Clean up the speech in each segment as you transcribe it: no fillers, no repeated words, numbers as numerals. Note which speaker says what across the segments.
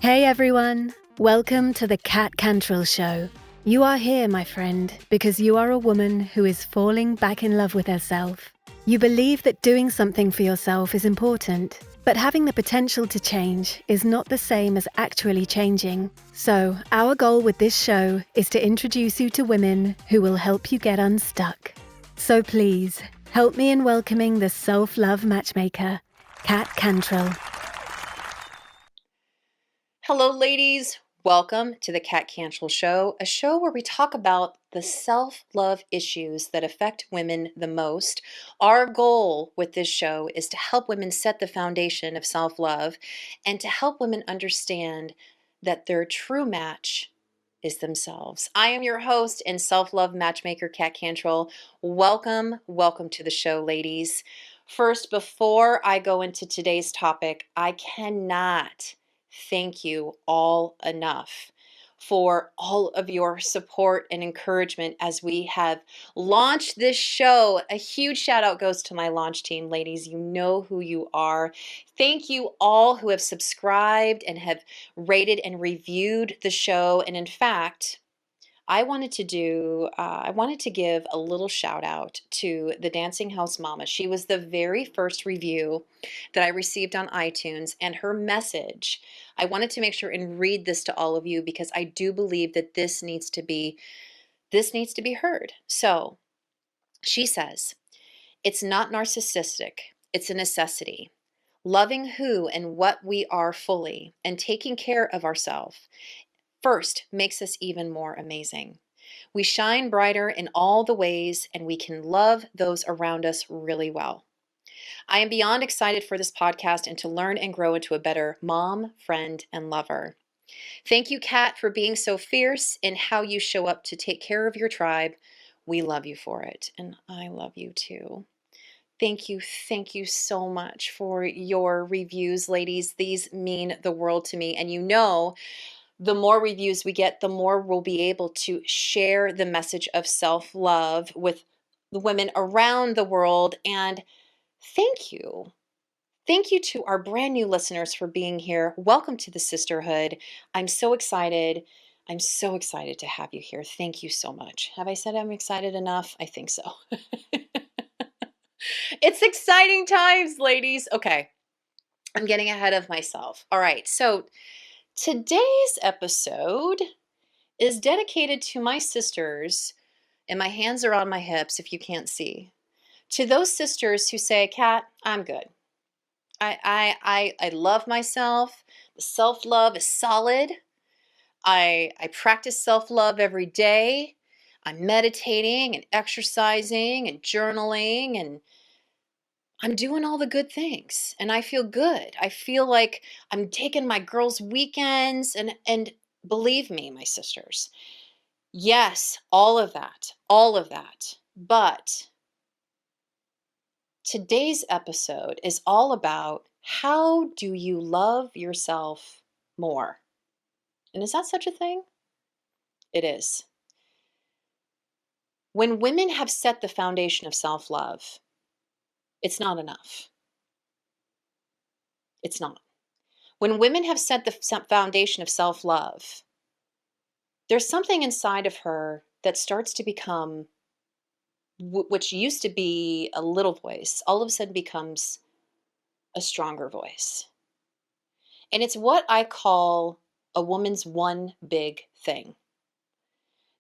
Speaker 1: Hey everyone, welcome to the Cantrill Show. You are here, my friend, because you are a woman who is falling back in love with herself. You believe that doing something for yourself is important, but having the potential to change is not the same as actually changing. So, our goal with this show is to introduce you to women who will help you get unstuck. So please, help me in welcoming the self-love matchmaker, Cantrill.
Speaker 2: Hello, ladies. Welcome to the Cantrill Show, a show where we talk about the self-love issues that affect women the most. Our goal with this show is to help women set the foundation of self-love and to help women understand that their true match is themselves. I am your host and self-love matchmaker, Cantrill. Welcome to the show, ladies. First, before I go into today's topic, I cannot thank you all enough for all of your support and encouragement as we have launched this show. A huge shout out goes to my launch team, ladies. You know who you are. Thank you all who have subscribed and have rated and reviewed the show. And in fact, I wanted to give a little shout out to the Dancing House Mama. She was the very first review that I received on iTunes, and her message, I wanted to make sure and read this to all of you because I do believe that this needs to be heard. So, she says, "It's not narcissistic, it's a necessity. Loving who and what we are fully and taking care of ourselves first makes us even more amazing. We shine brighter in all the ways and we can love those around us really well. I am beyond excited for this podcast and to learn and grow into a better mom, friend, and lover. Thank you, Kat, for being so fierce in how you show up to take care of your tribe. We love you for it, and I love you too." Thank you so much for your reviews, ladies. These mean the world to me, and you know, the more reviews we get, the more we'll be able to share the message of self-love with the women around the world. And thank you. Thank you to our brand new listeners for being here. Welcome to the sisterhood. I'm so excited. I'm so excited to have you here. Thank you so much. Have I said I'm excited enough? I think so. It's exciting times, ladies. Okay, I'm getting ahead of myself. All right, so today's episode is dedicated to my sisters, and my hands are on my hips if you can't see. To those sisters who say, "Kat, I'm good. I love myself. The self-love is solid. I practice self-love every day. I'm meditating and exercising and journaling and I'm doing all the good things and I feel good. I feel like I'm taking my girls' weekends and believe me, my sisters, yes, all of that, all of that. But today's episode is all about how do you love yourself more? And is that such a thing? It is. When women have set the foundation of self-love, it's not enough. It's not. When women have set the foundation of self-love, there's something inside of her that starts to become, which used to be a little voice, all of a sudden becomes a stronger voice. And it's what I call a woman's one big thing.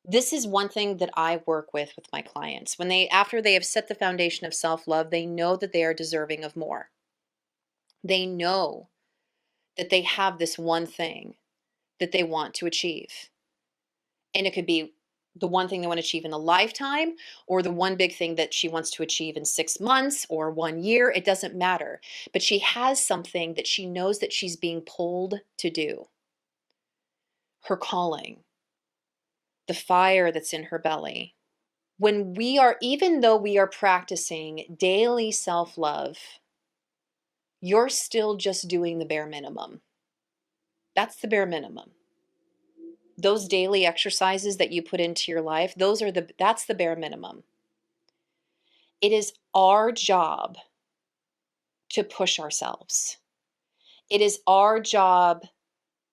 Speaker 2: This is one thing that I work with my clients. After they have set the foundation of self-love, they know that they are deserving of more. They know that they have this one thing that they want to achieve. And it could be the one thing they want to achieve in a lifetime or the one big thing that she wants to achieve in 6 months or 1 year. It doesn't matter. But she has something that she knows that she's being pulled to do. Her calling, the fire that's in her belly. Even though we are practicing daily self-love, you're still just doing the bare minimum. That's the bare minimum. Those daily exercises that you put into your life, that's the bare minimum. It is our job to push ourselves. It is our job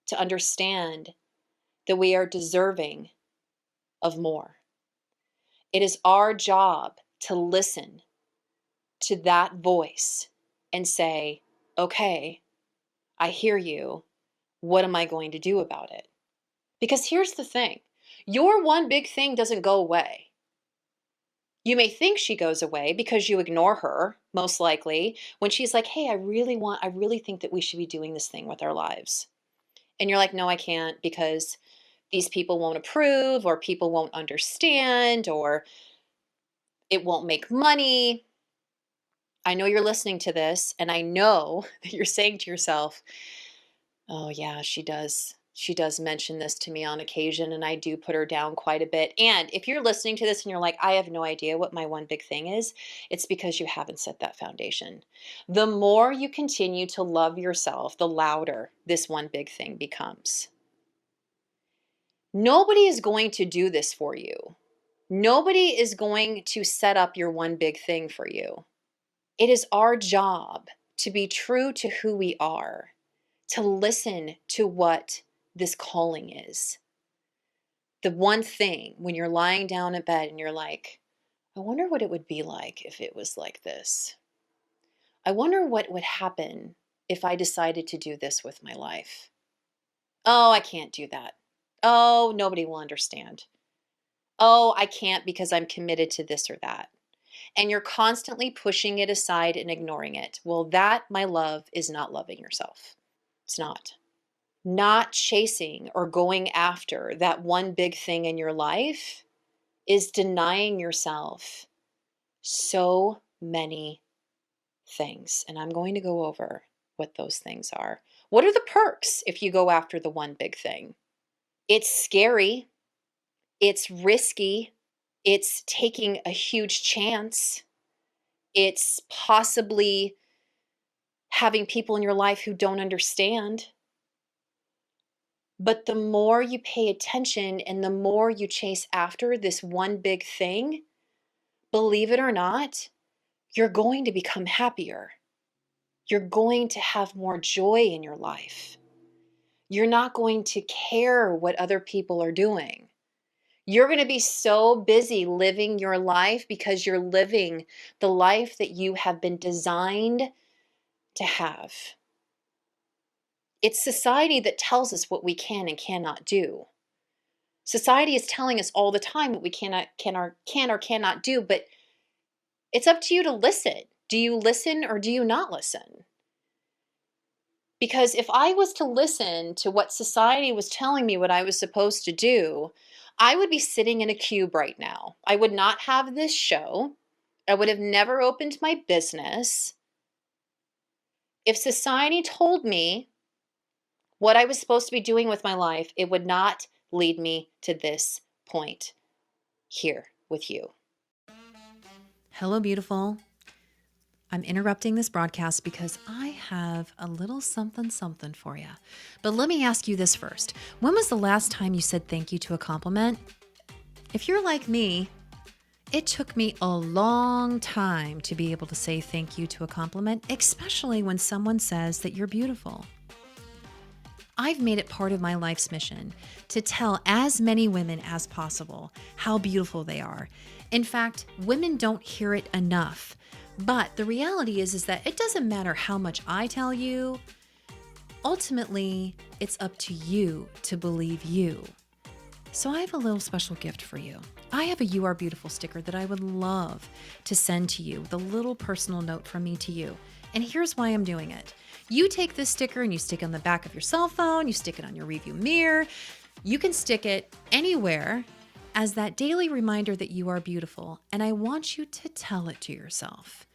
Speaker 2: to understand that we are deserving of more. It is our job to listen to that voice and say, okay, I hear you. What am I going to do about it? Because here's the thing, your one big thing doesn't go away. You may think she goes away because you ignore her, most likely, when she's like, hey, I really think that we should be doing this thing with our lives. And you're like, no, I can't because these people won't approve, or people won't understand, or it won't make money. I know you're listening to this, and I know that you're saying to yourself, oh yeah, she does. She does mention this to me on occasion, and I do put her down quite a bit. And if you're listening to this and you're like, I have no idea what my one big thing is, it's because you haven't set that foundation. The more you continue to love yourself, the louder this one big thing becomes. Nobody is going to do this for you. Nobody is going to set up your one big thing for you. It is our job to be true to who we are, to listen to what this calling is. The one thing when you're lying down in bed and you're like, I wonder what it would be like if it was like this. I wonder what would happen if I decided to do this with my life. Oh, I can't do that. Oh, nobody will understand. Oh, I can't because I'm committed to this or that. And you're constantly pushing it aside and ignoring it. Well, that, my love, is not loving yourself. It's not. Not chasing or going after that one big thing in your life is denying yourself so many things. And I'm going to go over what those things are. What are the perks if you go after the one big thing? It's scary. It's risky. It's taking a huge chance. It's possibly having people in your life who don't understand. But the more you pay attention and the more you chase after this one big thing, believe it or not, you're going to become happier. You're going to have more joy in your life. You're not going to care what other people are doing. You're going to be so busy living your life because you're living the life that you have been designed to have. It's society that tells us what we can and cannot do. Society is telling us all the time what we can or cannot do, but it's up to you to listen. Do you listen or do you not listen? Because if I was to listen to what society was telling me what I was supposed to do, I would be sitting in a cube right now. I would not have this show. I would have never opened my business. If society told me what I was supposed to be doing with my life, it would not lead me to this point here with you.
Speaker 3: Hello, beautiful. I'm interrupting this broadcast because I have a little something for you. But let me ask you this first. When was the last time you said thank you to a compliment? If you're like me, it took me a long time to be able to say thank you to a compliment, especially when someone says that you're beautiful. I've made it part of my life's mission to tell as many women as possible how beautiful they are. In fact, women don't hear it enough. But the reality is that it doesn't matter how much I tell you. Ultimately, it's up to you to believe you. So I have a little special gift for you. I have a You Are Beautiful sticker that I would love to send to you with a little personal note from me to you. And here's why I'm doing it. You take this sticker and you stick it on the back of your cell phone, you stick it on your rearview mirror. You can stick it anywhere as that daily reminder that you are beautiful. And I want you to tell it to yourself.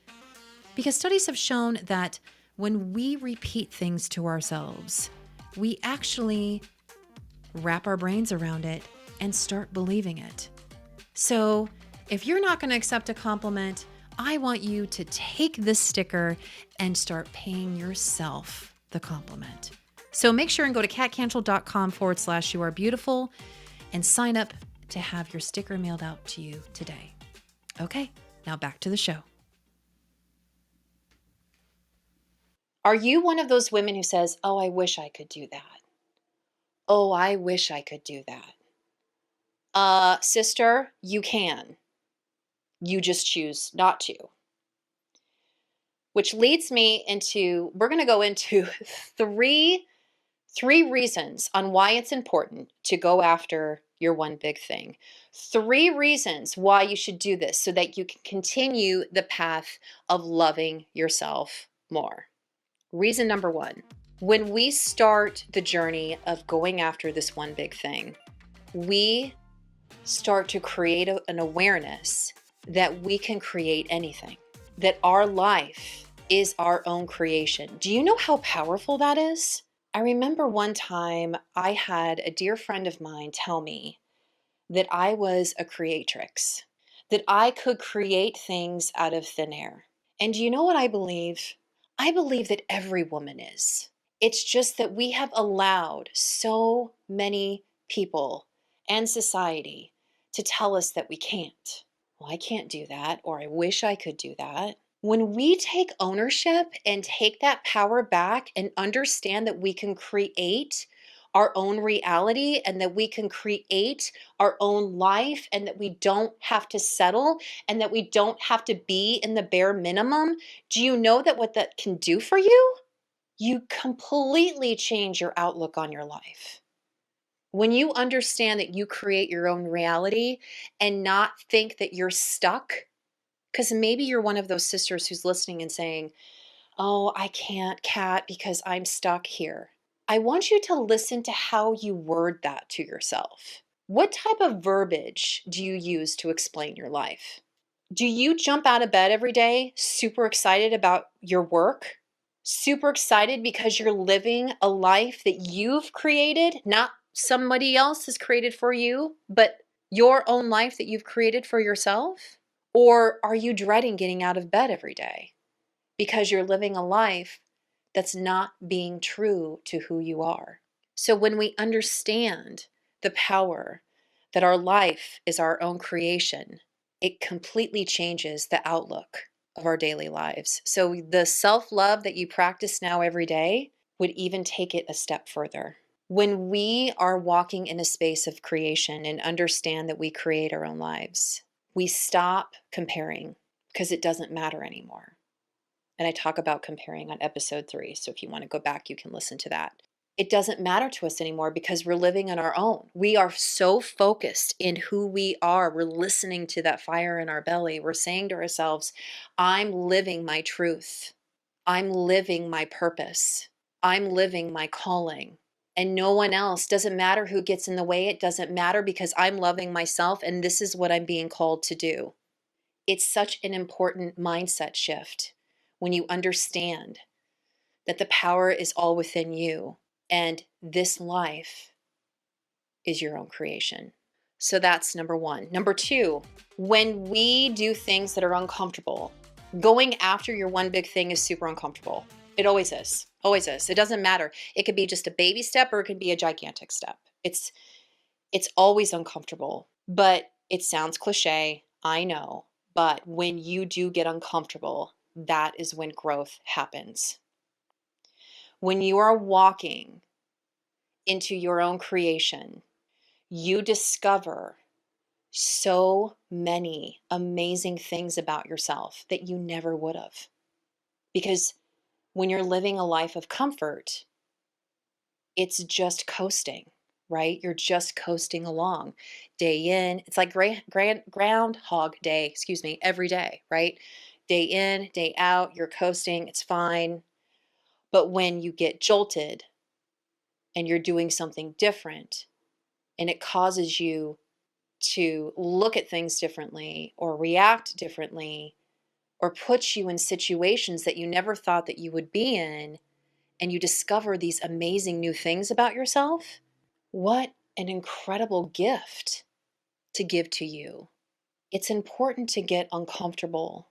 Speaker 3: Because studies have shown that when we repeat things to ourselves, we actually wrap our brains around it and start believing it. So if you're not going to accept a compliment, I want you to take this sticker and start paying yourself the compliment. So make sure and go to catcantrill.com/you are beautiful and sign up to have your sticker mailed out to you today. Okay, now back to the show.
Speaker 2: Are you one of those women who says, oh, I wish I could do that? Oh, I wish I could do that. Sister, you can. You just choose not to. Which leads me into, we're going to go into three reasons on why it's important to go after your one big thing. 3 reasons why you should do this so that you can continue the path of loving yourself more. Reason number 1, when we start the journey of going after this one big thing, we start to create an awareness that we can create anything, that our life is our own creation. Do you know how powerful that is? I remember one time I had a dear friend of mine tell me that I was a creatrix, that I could create things out of thin air. And do you know what I believe? I believe that every woman is. It's just that we have allowed so many people and society to tell us that we can't. Well, I can't do that, or I wish I could do that. When we take ownership and take that power back and understand that we can create our own reality and that we can create our own life and that we don't have to settle and that we don't have to be in the bare minimum, do you know that what that can do for you? You completely change your outlook on your life. When you understand that you create your own reality and not think that you're stuck, because maybe you're one of those sisters who's listening and saying, oh, I can't, Kat, because I'm stuck here. I want you to listen to how you word that to yourself. What type of verbiage do you use to explain your life? Do you jump out of bed every day super excited about your work? Super excited because you're living a life that you've created, not somebody else has created for you, but your own life that you've created for yourself? Or are you dreading getting out of bed every day because you're living a life that's not being true to who you are? So when we understand the power that our life is our own creation, it completely changes the outlook of our daily lives. So the self-love that you practice now every day would even take it a step further. When we are walking in a space of creation and understand that we create our own lives, we stop comparing because it doesn't matter anymore. And I talk about comparing on episode 3. So if you want to go back, you can listen to that. It doesn't matter to us anymore because we're living on our own. We are so focused in who we are. We're listening to that fire in our belly. We're saying to ourselves, I'm living my truth. I'm living my purpose. I'm living my calling. And no one else. Doesn't matter who gets in the way. It doesn't matter because I'm loving myself and this is what I'm being called to do. It's such an important mindset shift when you understand that the power is all within you and this life is your own creation. So that's number 1. Number 2, when we do things that are uncomfortable, going after your one big thing is super uncomfortable. It always is. Always is. It doesn't matter. It could be just a baby step or it could be a gigantic step. It's always uncomfortable, but it sounds cliche, I know. But when you do get uncomfortable, that is when growth happens. When you are walking into your own creation, you discover so many amazing things about yourself that you never would have. Because when you're living a life of comfort, it's just coasting, right? You're just coasting along day in. It's like groundhog day, every day, right? Day in, day out, you're coasting, it's fine. But when you get jolted and you're doing something different and it causes you to look at things differently or react differently or puts you in situations that you never thought that you would be in, and you discover these amazing new things about yourself, what an incredible gift to give to you. It's important to get uncomfortable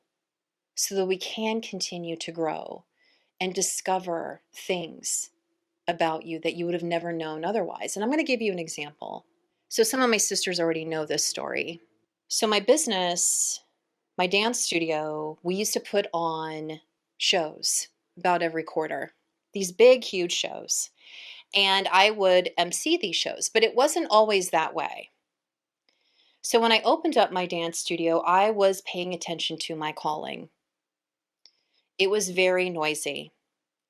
Speaker 2: so that we can continue to grow and discover things about you that you would have never known otherwise. And I'm going to give you an example. So some of my sisters already know this story. So my business, my dance studio, we used to put on shows about every quarter, these big, huge shows. and I would MC these shows, but it wasn't always that way. So when I opened up my dance studio, I was paying attention to my calling. It was very noisy,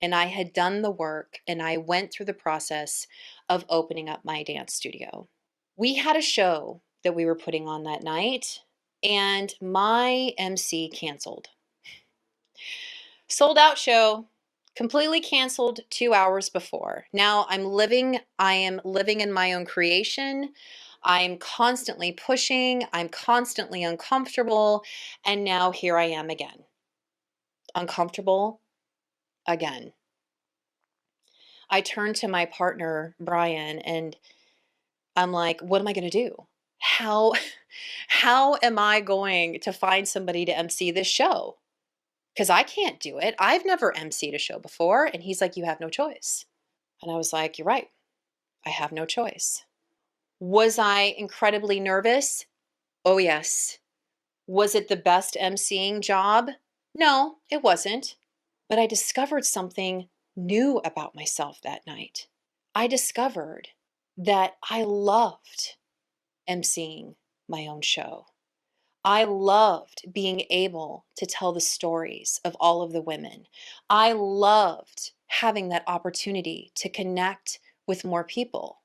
Speaker 2: and I had done the work, and I went through the process of opening up my dance studio. We had a show that we were putting on that night, and my MC canceled. Sold out show, completely canceled 2 hours before. Now I am living in my own creation. I'm constantly pushing, I'm constantly uncomfortable, and now here I am again. Uncomfortable again. I turned to my partner, Brian, and I'm like, what am I going to do? How how am I going to find somebody to MC this show? Because I can't do it. I've never MC'd a show before. And he's like, you have no choice. And I was like, you're right. I have no choice. Was I incredibly nervous? Oh, yes. Was it the best MCing job? No, it wasn't. But I discovered something new about myself that night. I discovered that I loved MCing my own show. I loved being able to tell the stories of all of the women. I loved having that opportunity to connect with more people.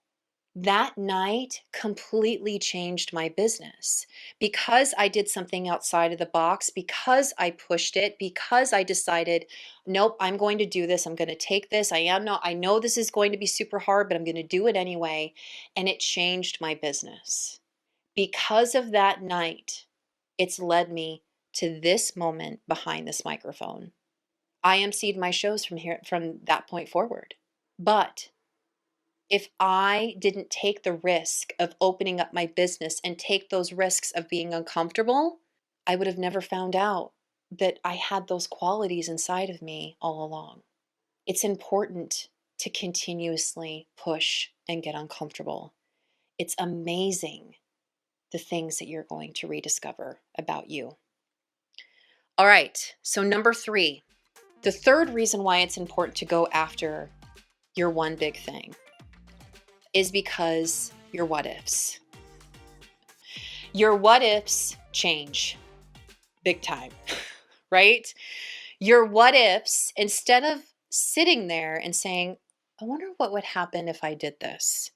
Speaker 2: That night completely changed my business because I did something outside of the box, because I pushed it, because I decided, nope, I'm going to do this. I'm going to take this. I know this is going to be super hard, but I'm going to do it anyway. And it changed my business. Because of that night, it's led me to this moment behind this microphone. I emceed my shows from that point forward. But if I didn't take the risk of opening up my business and take those risks of being uncomfortable, I would have never found out that I had those qualities inside of me all along. It's important to continuously push and get uncomfortable. It's amazing the things that you're going to rediscover about you. All right, so number 3, the third reason why it's important to go after your one big thing is because your what ifs. Your what ifs change big time, right? Your what ifs, instead of sitting there and saying, I wonder what would happen if I did this.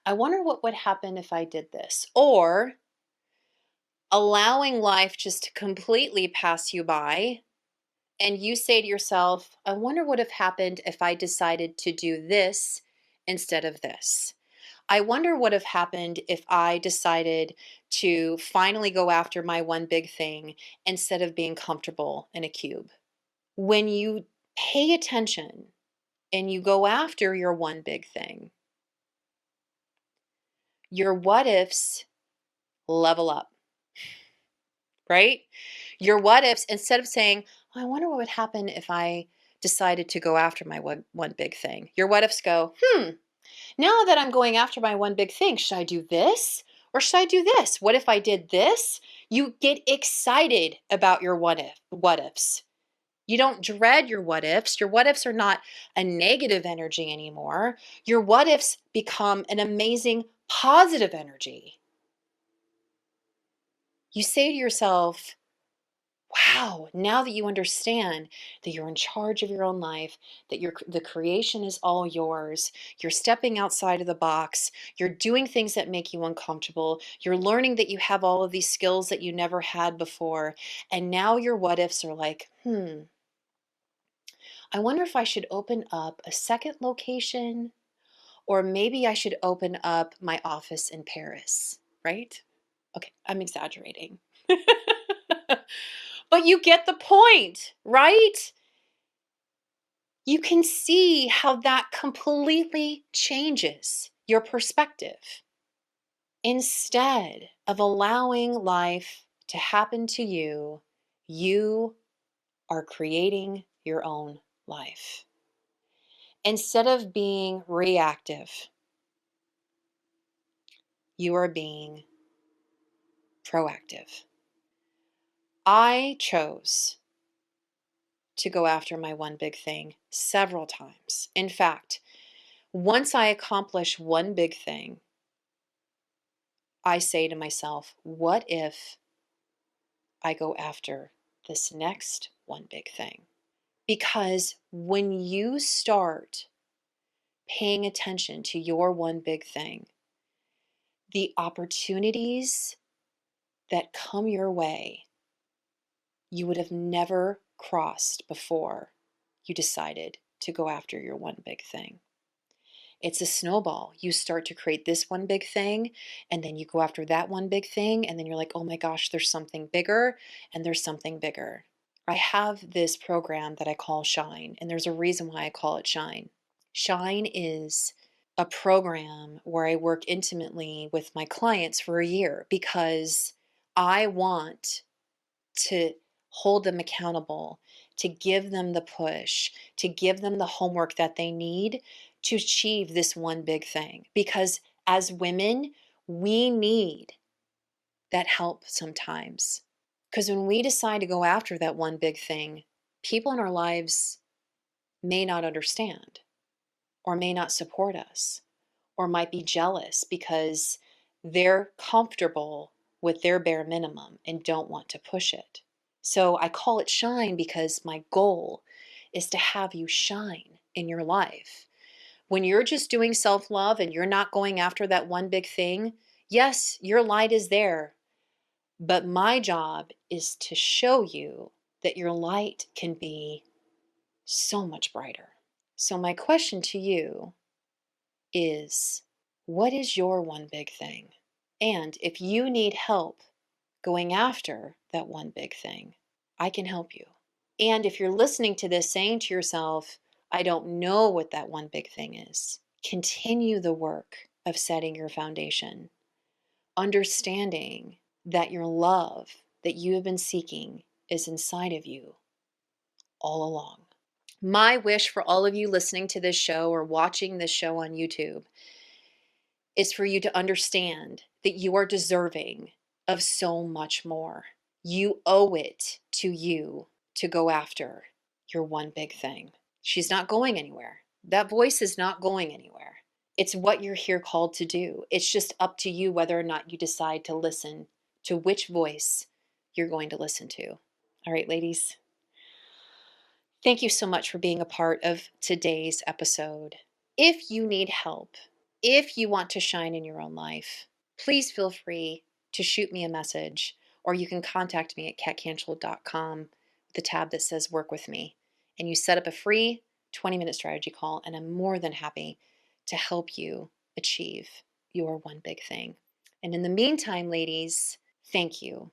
Speaker 2: I wonder what would happen if I did this. Or allowing life just to completely pass you by, and you say to yourself, I wonder what would have happened if I decided to do this instead of this. I wonder what would have happened if I decided to finally go after my one big thing instead of being comfortable in a cube. When you pay attention and you go after your one big thing, your what ifs level up, right? Your what ifs, instead of saying, I wonder what would happen if I decided to go after my one big thing, your what ifs go, now that I'm going after my one big thing, should I do this or should I do this? What if I did this? You get excited about your what ifs. You don't dread your what ifs. Your what ifs are not a negative energy anymore. Your what ifs become an amazing positive energy. You say to yourself, wow, now that you understand that you're in charge of your own life, that the creation is all yours, you're stepping outside of the box, you're doing things that make you uncomfortable, you're learning that you have all of these skills that you never had before, and now your what ifs are like, I wonder if I should open up a second location, or maybe I should open up my office in Paris, right? Okay, I'm exaggerating. But you get the point, right? You can see how that completely changes your perspective. Instead of allowing life to happen to you, you are creating your own life. Instead of being reactive, you are being proactive. I chose to go after my one big thing several times. In fact, Once I accomplish one big thing, I say to myself, what if I go after this next one big thing? Because when you start paying attention to your one big thing, the opportunities that come your way, you would have never crossed before you decided to go after your one big thing. It's a snowball. You start to create this one big thing, and then you go after that one big thing, and then you're like, oh my gosh, there's something bigger, and there's something bigger. I have this program that I call Shine, and there's a reason why I call it Shine. Shine is a program where I work intimately with my clients for a year because I want to hold them accountable, to give them the push, to give them the homework that they need to achieve this one big thing. Because as women, we need that help sometimes. Because when we decide to go after that one big thing, people in our lives may not understand or may not support us or might be jealous because they're comfortable with their bare minimum and don't want to push it. So I call it shine because my goal is to have you shine in your life. When you're just doing self love and you're not going after that one big thing, yes, your light is there. But my job is to show you that your light can be so much brighter. So, my question to you is, what is your one big thing? And if you need help going after that one big thing, I can help you. And if you're listening to this saying to yourself, I don't know what that one big thing is, continue the work of setting your foundation, understanding that your love that you have been seeking is inside of you all along. My wish for all of you listening to this show or watching this show on YouTube is for you to understand that you are deserving of so much more. You owe it to you to go after your one big thing. She's not going anywhere. That voice is not going anywhere. It's what you're here called to do. It's just up to you whether or not you decide to listen to which voice you're going to listen to. All right, ladies. Thank you so much for being a part of today's episode. If you need help, if you want to shine in your own life, please feel free to shoot me a message, or you can contact me at catcantrill.com, the tab that says work with me, and you set up a free 20-minute strategy call, and I'm more than happy to help you achieve your one big thing. And in the meantime, ladies, thank you.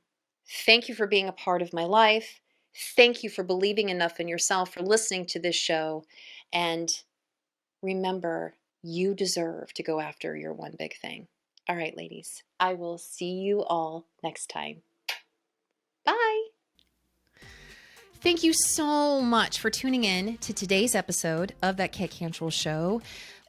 Speaker 2: Thank you for being a part of my life. Thank you for believing enough in yourself, for listening to this show. And remember, you deserve to go after your one big thing. All right, ladies, I will see you all next time. Bye.
Speaker 3: Thank you so much for tuning in to today's episode of That Cat Cantrill Show.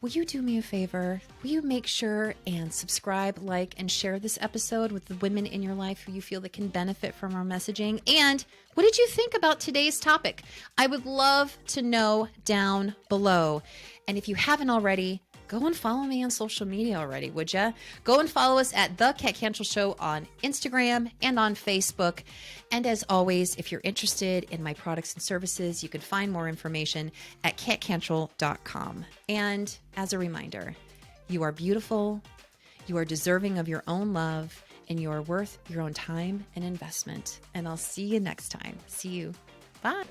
Speaker 3: Will you do me a favor? Will you make sure and subscribe, like, and share this episode with the women in your life who you feel that can benefit from our messaging? And what did you think about today's topic? I would love to know down below. And if you haven't already, go and follow me on social media already, would ya? Go and follow us at The Cat Cantrill Show on Instagram and on Facebook. And as always, if you're interested in my products and services, you can find more information at catcantrill.com. And as a reminder, you are beautiful, you are deserving of your own love, and you are worth your own time and investment. And I'll see you next time. See you. Bye.